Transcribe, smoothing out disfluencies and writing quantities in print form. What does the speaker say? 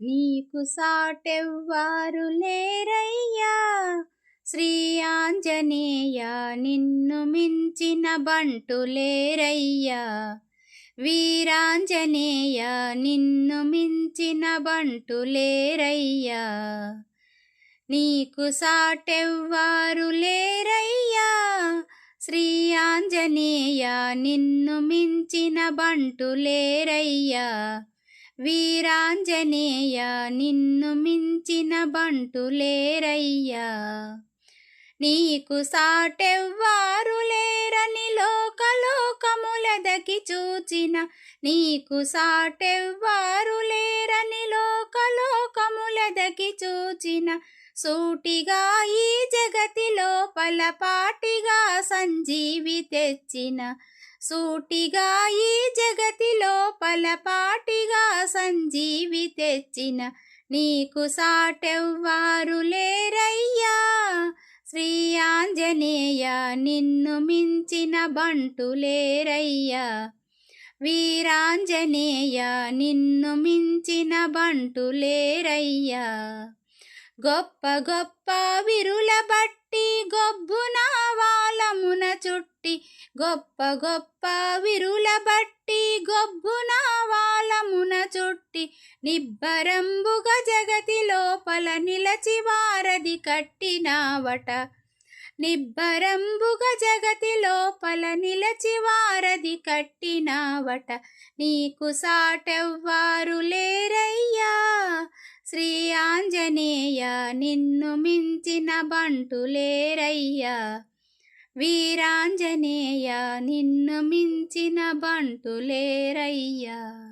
నీకు సాటెవ్వారు లేరయ్యా శ్రీ ఆంజనేయ, నిన్ను మించిన బంటు లేరయ్యా. వీరాంజనేయ, నిన్ను మించిన బంటు లేరయ్యా. నీకు సాటెవ్వారు లేరయ్యా శ్రీ ఆంజనేయ, నిన్ను మించిన బంటు లేరయ్యా. వీరాంజనేయ, నిన్ను మించిన బంటు లేరయ్యా. నీకు సాటెవ్వారు లేరని లోకలోకములదకి చూచిన, నీకు సాటెవ్వారు లేరని లోకలోకములదకి చూచిన, సూటిగా ఈ జగతి లోపల పాటిగా సంజీవి తెచ్చిన, సూటిగా ఈ జగతి లోపల పాటిగా సంజీవి తెచ్చిన, నీకు సాటెవ్వారు లేరయ్యా శ్రీ ఆంజనేయ, నిన్ను మించిన బంటు లేరయ్యా. వీరాంజనేయ, నిన్ను మించిన బంటు లేరయ్యా. గొప్ప గొప్ప విరుల బట్టి గొబ్బున వాలమున చుట్టి, గొప్ప గొప్ప విరుల బట్టి గొబ్బున వాలమున చుట్టి, నిబ్బరంబుగ జగతి లోపల నిలచి వారధి కట్టినావట. నిబ్బరంబుగ జగతి లోపల నిలచి వారధి కట్టినావట. నీకు సాటెవ్వారు లేరయ్యా శ్రీ ఆంజనేయ, నిన్ను మించిన బంటు లేరయ్యా. వీరాంజనేయ, నిన్ను మించిన బంటు లేరయ్యా.